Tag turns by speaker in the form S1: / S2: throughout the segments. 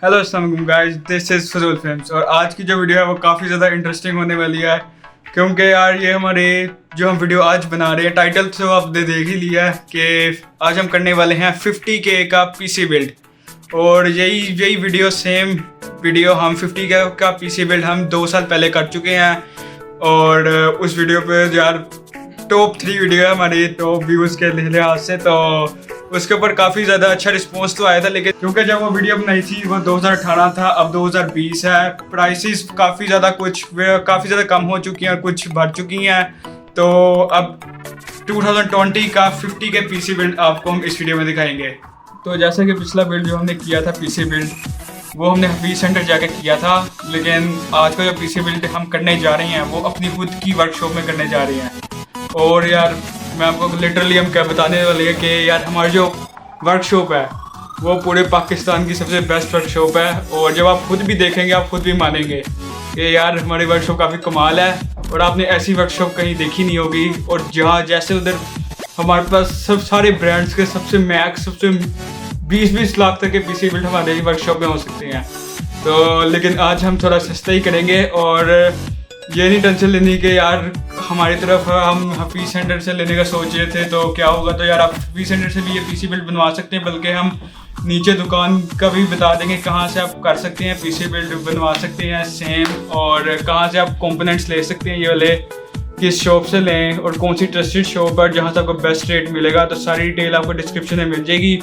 S1: Hello अस्सलाम guys, this is फजूल films. और आज की जो वीडियो है वो काफ़ी ज़्यादा इंटरेस्टिंग होने वाली है, क्योंकि यार ये हमारे जो हम वीडियो आज बना रहे हैं, टाइटल से आपने देख ही लिया है कि आज हम करने वाले हैं 50K का पीसी बिल्ड। और यही वीडियो सेम वीडियो हम 50K का पीसी बिल्ड हम 2 साल पहले कर चुके हैं। और उस वीडियो पे यार टॉप 3 वीडियो है हमारे टॉप व्यूज़ के लिहाज से, तो उसके ऊपर काफ़ी ज़्यादा अच्छा रिस्पॉन्स तो आया था। लेकिन क्योंकि जब वो वीडियो बनाई थी वो 2018 था, अब 2020 है, प्राइसेस काफ़ी ज़्यादा काफ़ी ज़्यादा कम हो चुकी हैं और कुछ बढ़ चुकी हैं। तो अब 2020 का 50K पीसी बिल्ड आपको हम इस वीडियो में दिखाएंगे। तो जैसे कि पिछला बिल्ड जो हमने किया था पीसी बिल्ड, वो हमने हफीज़ सेंटर जाके किया था। लेकिन आज का जो पीसी बिल्ड हम करने जा रहे हैं वो अपनी खुद की वर्कशॉप में करने जा रहे हैं। और यार मैं आपको लिटरली हम क्या बताने वाले हैं कि यार हमारी जो वर्कशॉप है वो पूरे पाकिस्तान की सबसे बेस्ट वर्कशॉप है। और जब आप खुद भी देखेंगे आप खुद भी मानेंगे कि यार हमारी वर्कशॉप काफ़ी कमाल है और आपने ऐसी वर्कशॉप कहीं देखी नहीं होगी। और जहाँ जैसे उधर हमारे पास सब सारे ब्रांड्स के सबसे 20-20 लाख तक के पीसी बिल्ड हमारे वर्कशॉप में हो सकते हैं। तो लेकिन आज हम थोड़ा सस्ता ही करेंगे और ये नहीं टेंशन लेनी कि यार हमारी तरफ हम हफीज़ सेंटर से लेने का सोच रहे थे तो क्या होगा। तो यार आप हफीज़ सेंटर से भी ये पीसी बिल्ड बनवा सकते हैं, बल्कि हम नीचे दुकान का भी बता देंगे कहाँ से आप कर सकते हैं पीसी बिल्ड बनवा सकते हैं सेम, और कहाँ से आप कंपोनेंट्स ले सकते हैं ये वाले, किस शॉप से लें और कौन सी ट्रस्टेड शॉप है जहाँ से आपको बेस्ट रेट मिलेगा। तो सारी डिटेल आपको डिस्क्रिप्शन में मिल जाएगी।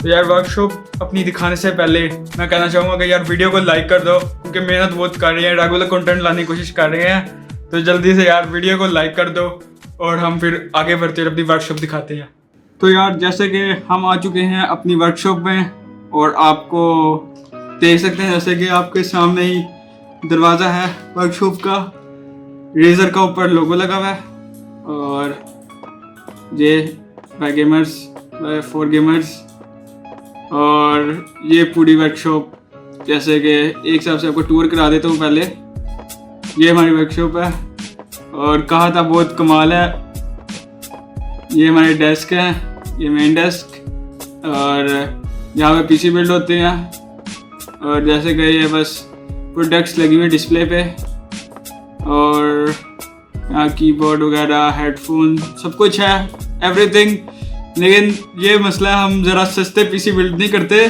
S1: तो यार वर्कशॉप अपनी दिखाने से पहले मैं कहना चाहूँगा कि यार वीडियो को लाइक कर दो, क्योंकि मेहनत बहुत कर रहे हैं, रेगुलर कंटेंट लाने की कोशिश कर रहे हैं। तो जल्दी से यार वीडियो को लाइक कर दो और हम फिर आगे बढ़ते हुए अपनी वर्कशॉप दिखाते हैं। तो यार जैसे कि हम आ चुके हैं अपनी वर्कशॉप में और आपको देख सकते हैं जैसे कि आपके सामने ही दरवाज़ा है वर्कशॉप का, रेजर का ऊपर लोगो लगा हुआ है और ये by gamers, by for gamers. और ये पूरी वर्कशॉप जैसे कि एक हिसाब से आपको टूर करा देता हूँ पहले। ये हमारी वर्कशॉप है और कहा था बहुत कमाल है। ये हमारे डेस्क है, ये मेन डेस्क और यहाँ पे पीसी बिल्ड होते हैं। और जैसे कि ये बस प्रोडक्ट्स लगी हुई डिस्प्ले पे और यहाँ कीबोर्ड वगैरह, हेडफोन, सब कुछ है, एवरीथिंग। लेकिन ये मसला है हम ज़रा सस्ते पीसी बिल्ड नहीं करते,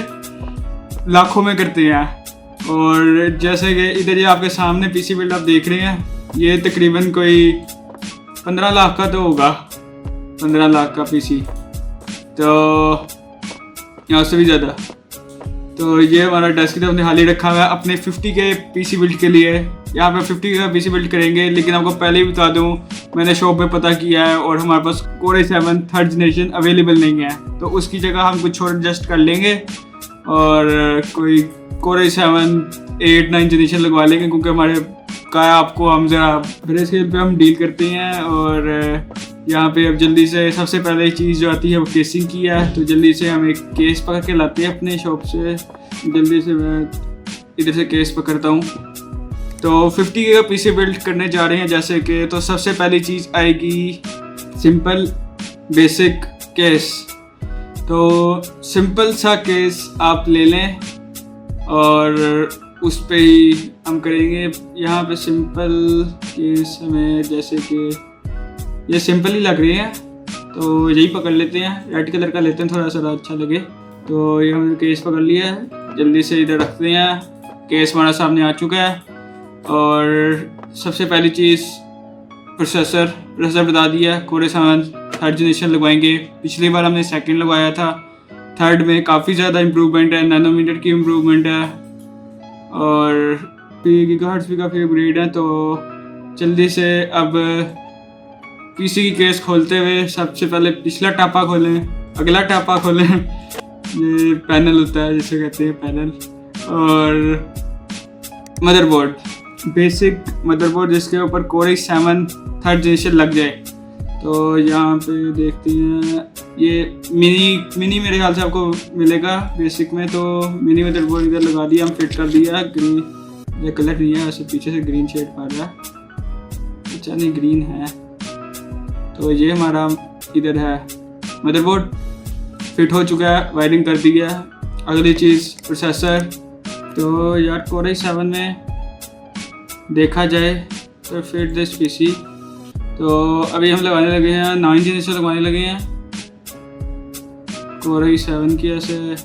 S1: लाखों में करते हैं। और जैसे कि इधर ये आपके सामने पीसी बिल्ड आप देख रहे हैं, ये तकरीबन कोई 15 लाख का तो होगा, 15 लाख का पीसी, तो यहाँ से भी ज़्यादा। तो ये हमारा डेस्क हमने हाल ही रखा हुआ है अपने 50K पीसी बिल्ड के लिए। यहाँ पे 50K का पीसी बिल्ड करेंगे, लेकिन आपको पहले ही बता दूँ मैंने शॉप में पता किया है और हमारे पास Core i7 3rd generation available नहीं है, तो उसकी जगह हम कुछ और एडजस्ट कर लेंगे और कोई Core i7 8-9 जनरेशन लगवा लेंगे, क्योंकि हमारे का आपको हम ज़रा बड़े स्केल पे हम डील करते हैं। और यहाँ पे अब जल्दी से सबसे पहले चीज़ जो आती है वो केसिंग की है, तो जल्दी से हम एक केस पकड़ के लाते हैं अपने शॉप से। जल्दी से मैं इधर से केस पकड़ता हूँ। तो 50K का पीसी बिल्ड करने जा रहे हैं जैसे कि, तो सबसे पहली चीज़ आएगी सिंपल बेसिक केस। तो सिंपल सा केस आप ले लें और उस पे ही हम करेंगे। यहाँ पे सिंपल केस हमें जैसे कि ये सिंपल ही लग रहे हैं तो यही पकड़ लेते हैं, रेड कलर का लेते हैं थोड़ा सा अच्छा लगे। तो ये हमने केस पकड़ लिया है, जल्दी से इधर रखते हैं। केस हमारा सामने आ चुका है और सबसे पहली चीज़ प्रोसेसर बता दिया, Core i7 3rd जनरेशन लगवाएंगे। पिछली बार हमने 2nd लगवाया था, 3rd में काफ़ी ज़्यादा इम्प्रूवमेंट है, नैनोमीटर की इम्प्रूवमेंट है और गीगाहर्ट्ज़ भी काफ़ी अपग्रेड है। तो जल्दी से अब पीसी की केस खोलते हुए सबसे पहले पिछला टापा खोलें, अगला टापा खोलें, ये पैनल होता है जिसे कहते हैं पैनल। और मदरबोर्ड, बेसिक मदरबोर्ड जिसके ऊपर Core i7 3rd जनरेशन लग जाए। तो यहाँ पे देखते हैं ये मिनी मेरे ख्याल से आपको मिलेगा बेसिक में। तो मिनी मदरबोर्ड इधर लगा दिया, हम फिट कर दिया। ग्रीन ये कलर नहीं है, ऐसे पीछे से ग्रीन शेड पड़ रहा है, अच्छा नहीं ग्रीन है। तो ये हमारा इधर है मदरबोर्ड फिट हो चुका है, वायरिंग कर दी है। अगली चीज़ प्रोसेसर, तो यार कोर i7 में देखा जाए तो फिट दिस पीसी, तो अभी हम लगाने लगे हैं 9 दिन से लगवाने लगे हैं कोर i7 की। ऐसे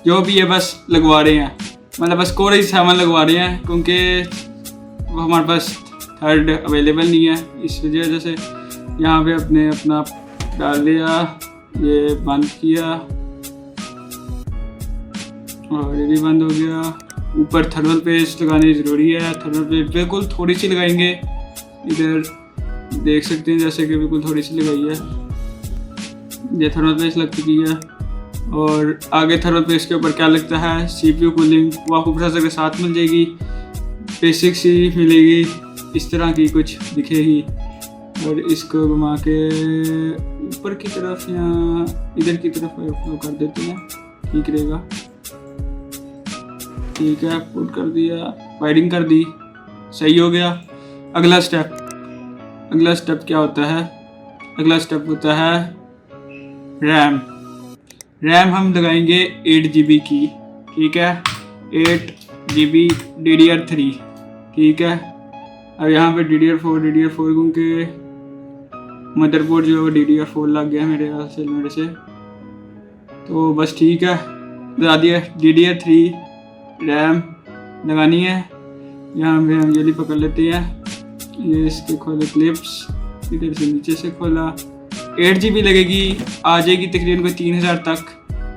S1: जो भी है बस लगवा रहे हैं, मतलब बस कोर i7 लगवा रहे हैं क्योंकि वो हमारे पास थर्ड अवेलेबल नहीं है। इस वजह से यहाँ पे अपना डाल लिया, ये बंद किया और ये भी बंद हो गया। ऊपर थर्मल पेस्ट लगानी ज़रूरी है, थर्मल पेस्ट बिल्कुल थोड़ी सी लगाएंगे। इधर देख सकते हैं जैसे कि बिल्कुल थोड़ी सी लगाई है, ये थर्मल पेस्ट लग चुकी है। और आगे थर्मल पेस्ट के ऊपर क्या लगता है, CPU कूलिंग, वो आपको प्रोसेसर के साथ मिल जाएगी, बेसिक सी मिलेगी, इस तरह की कुछ दिखेगी। और इसको घुमा के ऊपर की तरफ या इधर की तरफ फ्लो कर देते हैं, ठीक रहेगा। ठीक है, पुट कर दिया, वायरिंग कर दी, सही हो गया। अगला स्टेप क्या होता है? अगला स्टेप होता है रैम हम लगाएंगे 8 GB की, ठीक है, 8 GB DDR3, ठीक है। अब यहाँ पे DDR4 क्योंकि मदरबोर्ड जो है DDR4 लग गया मेरे से, तो बस ठीक है, लगा दिया। DDR3 रैम लगानी है। यहाँ पे हम जल्दी पकड़ लेते हैं, ये इसके खोले क्लिप्स, इधर से नीचे से खोला। 8 GB लगेगी, आ जाएगी तकरीबन कोई 3000 तक।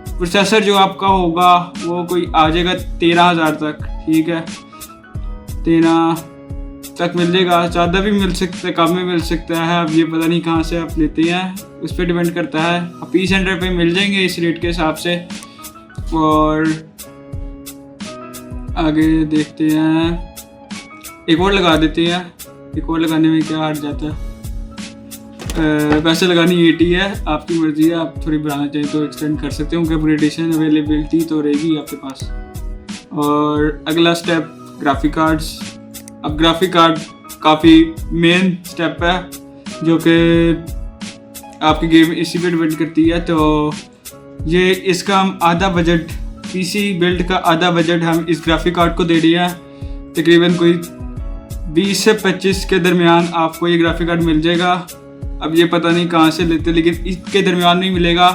S1: प्रोसेसर जो आपका होगा वो कोई आ जाएगा 13000 तक, ठीक है, 13 तक मिल जाएगा। ज़्यादा भी मिल सकता है, कम भी मिल सकता है, अब ये पता नहीं कहाँ से आप लेते हैं, उस पर डिपेंड करता है। हफीज सेंटर पे मिल जाएंगे इस रेट के हिसाब से। और आगे देखते हैं, एक और लगा देते हैं। एक और लगाने में क्या हट जाता है, वैसे लगानी 80 है, आपकी मर्जी है, आप थोड़ी बढ़ाना चाहिए तो एक्सटेंड कर सकते हो, क्योंकि अपग्रेडेशन अवेलेबिलिटी तो रहेगी आपके पास। और अगला स्टेप ग्राफिक कार्ड्स। अब ग्राफिक कार्ड काफ़ी मेन स्टेप है जो कि आपकी गेम इसी पे डिपेंड करती है। तो ये इसका हम आधा बजट, PC बिल्ड का आधा बजट हम इस ग्राफिक कार्ड को दे रहे हैं। तकरीबन कोई 20 से 25 के दरमियान आपको ये ग्राफिक कार्ड मिल जाएगा। अब ये पता नहीं कहाँ से लेते, लेकिन इसके दरमियान नहीं मिलेगा।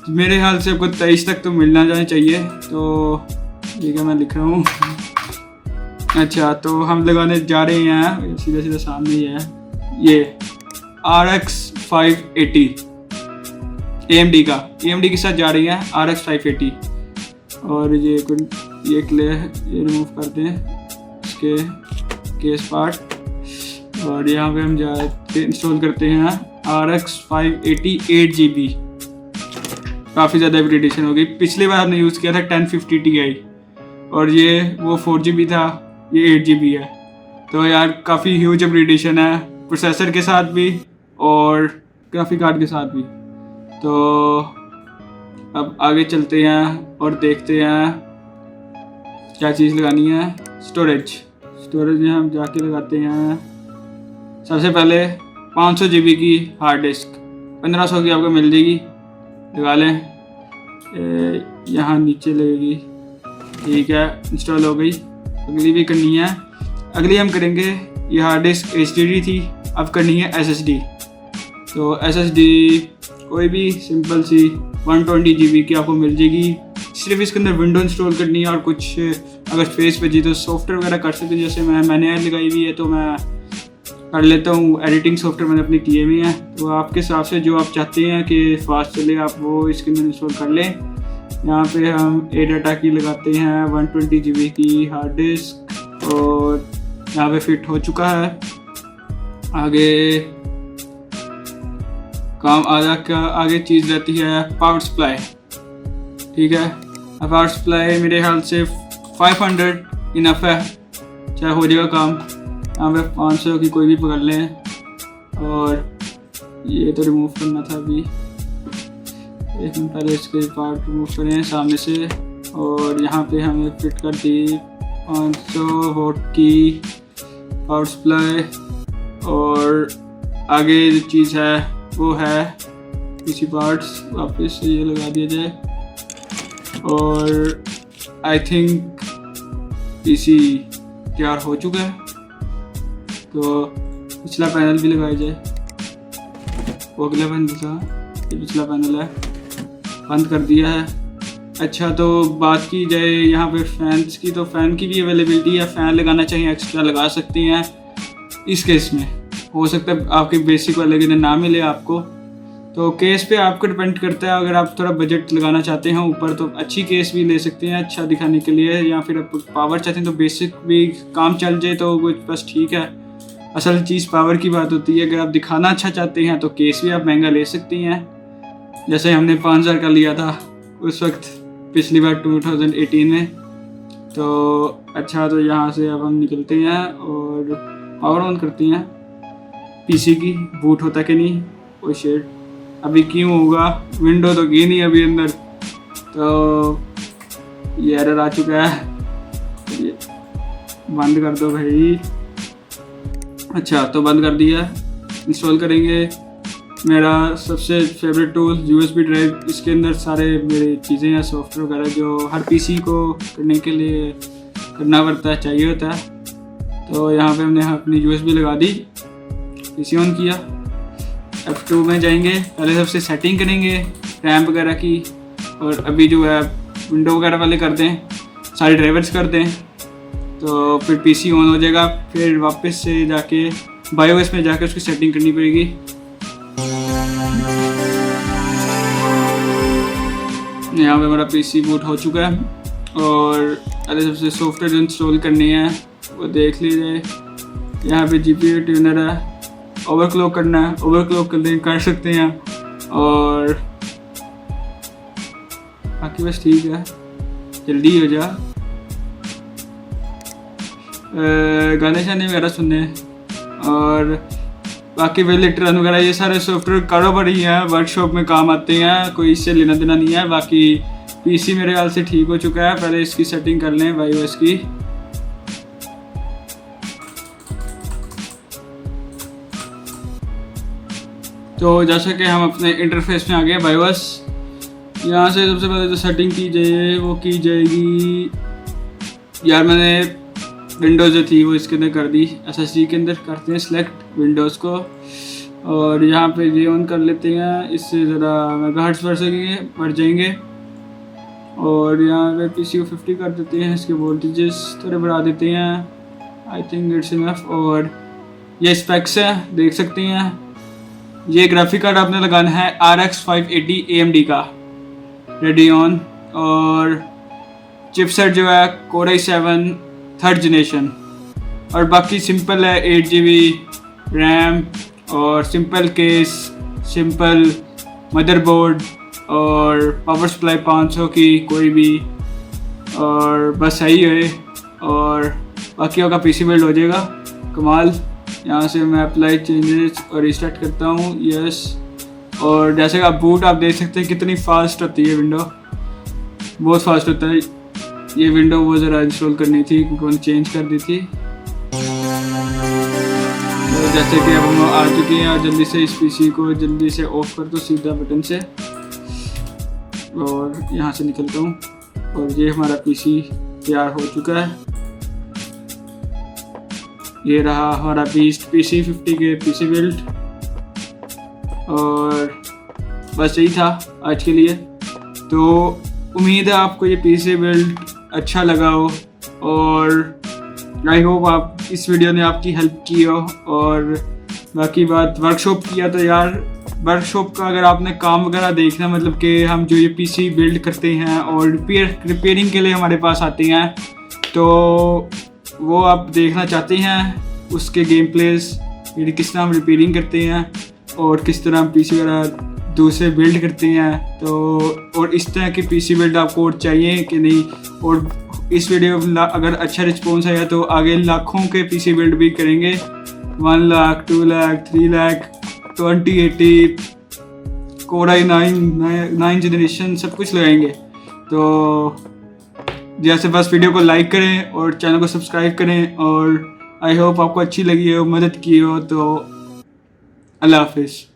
S1: मेरे ख्याल से आपको 23 तक तो मिलना जाना चाहिए। तो ठीक है, मैं लिख रहा हूँ। अच्छा, तो हम लगाने जा रहे हैं, सीधा सामने ही है, ये Rs580 AMD के साथ जा रही है Rs580। और ये क्ले ये रिमूव करते हैं इसके केस पार्ट। और यहाँ पे हम जाके इंस्टॉल करते हैं Rs580 8 GB। काफ़ी ज़्यादा अपग्रेडेशन हो गई। पिछली बार हमने यूज़ किया था 1050 Ti और ये वो 4 GB था, ये 8 GB है। तो यार काफ़ी ह्यूज अपग्रेडेशन है, प्रोसेसर के साथ भी और ग्राफिक कार्ड के साथ भी। तो अब आगे चलते हैं और देखते हैं क्या चीज़ लगानी है। स्टोरेज में हम जाके लगाते हैं सबसे पहले 500 GB की हार्ड डिस्क, 1500 की आपको मिल जाएगी, लगा लें। यहाँ नीचे लगेगी, ठीक है, इंस्टॉल हो गई। अगली भी करनी है, अगली हम करेंगे, ये हार्ड डिस्क HDD थी, अब करनी है SSD। तो SSD कोई भी सिंपल सी 120 GB की आपको मिल जाएगी। सिर्फ इसके अंदर विंडो इंस्टॉल करनी है और कुछ अगर स्पेस बची तो सॉफ्टवेयर वगैरह कर सकते हैं। जैसे मैंने लगाई हुई है तो मैं कर लेता हूँ, एडिटिंग सॉफ्टवेयर मैंने अपने किए हुए हैं। तो आपके हिसाब से जो आप चाहते हैं कि फास्ट चले आप वो इसके अंदर इंस्टॉल कर लें। यहाँ पे हम डाटा की लगाते हैं 120 GB की हार्ड डिस्क और यहाँ पे फिट हो चुका है। आगे काम आगे चीज़ रहती है पावर सप्लाई, ठीक है। पावर सप्लाई मेरे ख्याल से 500 इनफ है, चाहे हो जाएगा काम। यहाँ पे 500 की कोई भी पकड़ लें। और ये तो रिमूव करना था अभी, एक मिनट पहले इसके पार्ट रिमूव करें सामने से। और यहाँ पे हमने फिट कर दी 500 वोल्ट की पावर सप्लाई। और आगे जो चीज़ है वो है पीसी पार्ट्स, वापस से ये लगा दिया जाए। और आई थिंक पीसी तैयार हो चुका है। तो पिछला पैनल भी लगाया जाए। वो अगला पैनल था, ये पिछला पैनल है, बंद कर दिया है। अच्छा, तो बात की जाए यहाँ पे फैंस की, तो फ़ैन की भी अवेलेबिलिटी है। फ़ैन लगाना चाहिए एक्स्ट्रा लगा सकती हैं। इस केस में हो सकता है आपके बेसिक वाले के ना मिले आपको, तो केस पे आपको डिपेंड करता है। अगर आप थोड़ा बजट लगाना चाहते हैं ऊपर तो अच्छी केस भी ले सकते हैं अच्छा दिखाने के लिए, या फिर आप पावर चाहते हैं तो बेसिक भी काम चल जाए तो वो बस ठीक है। असल चीज़ पावर की बात होती है। अगर आप दिखाना अच्छा चाहते हैं तो केस भी आप महंगा ले सकती हैं, जैसे हमने 5000 का लिया था उस वक्त पिछली बार 2018 में। तो अच्छा, तो यहाँ से अब हम निकलते हैं और पावर ऑन करते हैं पीसी की। बूट होता कि नहीं, कोई शेड अभी क्यों होगा, विंडो तो गई नहीं अभी अंदर, तो ये एरर आ चुका है। ये बंद कर दो भाई। अच्छा, तो बंद कर दिया। इंस्टॉल करेंगे मेरा सबसे फेवरेट टूल यूएसबी ड्राइव। इसके अंदर सारे मेरी चीज़ें हैं, सॉफ्टवेयर वगैरह जो हर पीसी को करने के लिए करना पड़ता है, चाहिए होता है। तो यहाँ पे हमने अपनी यूएसबी लगा दी, पीसी ऑन किया। F2 में जाएंगे, पहले सबसे सेटिंग करेंगे रैम वगैरह की, और अभी जो है विंडो वगैरह वाले कर दें, सारे ड्राइवर्स कर दें, तो फिर पीसी ऑन हो जाएगा। फिर वापस से जाके बायोस में जाकर उसकी सेटिंग करनी पड़ेगी। यहाँ पे हमारा पीसी बूट हो चुका है, और पहले सबसे सॉफ्टवेयर इंस्टॉल करनी है वो देख लीजिए। यहाँ पे जीपीयू ट्यूनर है, ओवरक्लॉक करना है, ओवरक्लॉक कर सकते हैं, और बाकी बस ठीक है, जल्दी हो जा। गाने शाने वगैरह सुनने हैं, और बाकी वेलेट रन वगैरह ये सारे सॉफ्टवेयर कारोबारी हैं, वर्कशॉप में काम आते हैं, कोई इससे लेना देना नहीं है। बाकी पीसी मेरे ख्याल से ठीक हो चुका है, पहले इसकी सेटिंग कर लें बायोस की। तो जैसे कि हम अपने इंटरफेस में आ गए बायोस, यहाँ से सबसे पहले जो सेटिंग की जाए वो की जाएगी। यार मैंने विंडोज़ जो थी वो इसके अंदर कर दी, एसएसडी के अंदर करते हैं सिलेक्ट विंडोज़ को, और यहाँ पे ये ऑन कर लेते हैं। इससे ज़रा मेगाहर्ट्ज़ बढ़ जाएंगे, और यहाँ पे पीसी को 50 कर देते हैं। इसके वोल्टेजेस थोड़े बढ़ा देते हैं, आई थिंक इट्स इनफ। और ये स्पेक्स हैं, देख सकते हैं। ये ग्राफिक कार्ड आपने लगाना है RX580 AMD का रेडियन, और चिपसेट जो है Core i7 3rd जनरेशन, और बाकी सिंपल है 8GB रैम, और सिंपल केस, सिंपल मदरबोर्ड, और पावर सप्लाई 500 की कोई भी, और बस सही है। और बाकी होगा पीसी बिल्ड हो जाएगा कमाल। यहाँ से मैं अप्लाई चेंजेस और रिस्टार्ट करता हूँ, यस। और जैसे आप बूट आप देख सकते हैं कितनी फास्ट होती है विंडो, बहुत फास्ट होता है। ये विंडो वो ज़रा इंस्टॉल करनी थी क्योंकि मैंने चेंज कर दी थी। तो जैसे कि अब हम आ चुके हैं, और जल्दी से इस पीसी को जल्दी से ऑफ कर दो सीधा बटन से, और यहाँ से निकलता हूँ। और ये हमारा पीसी तैयार हो चुका है। ये रहा हमारा PC 50 के पीसी बिल्ड, और बस यही था आज के लिए। तो उम्मीद है आपको ये पीसी बिल्ड अच्छा लगा हो, और आई होप आप इस वीडियो ने आपकी हेल्प की हो। और बाकी बात वर्कशॉप किया, तो यार वर्कशॉप का अगर आपने काम वगैरह देखना, मतलब कि हम जो ये पीसी बिल्ड करते हैं और रिपेयरिंग के लिए हमारे पास आते हैं, तो वो आप देखना चाहते हैं उसके गेम प्लेस, किस तरह हम रिपेयरिंग करते हैं और किस तरह हम पीसी वगैरह दूसरे बिल्ड करते हैं, तो और इस तरह की पीसी बिल्ड आपको और चाहिए कि नहीं। और इस वीडियो में अगर अच्छा रिस्पॉन्स आया तो आगे लाखों के पीसी बिल्ड भी करेंगे, 1 lakh 2 lakh 3 lakh 2080 Core i9 9 generation सब कुछ लगाएंगे। तो जैसे बस वीडियो को लाइक करें और चैनल को सब्सक्राइब करें, और आई होप आपको अच्छी लगी हो, मदद की हो। तो अल्लाह हाफिज़।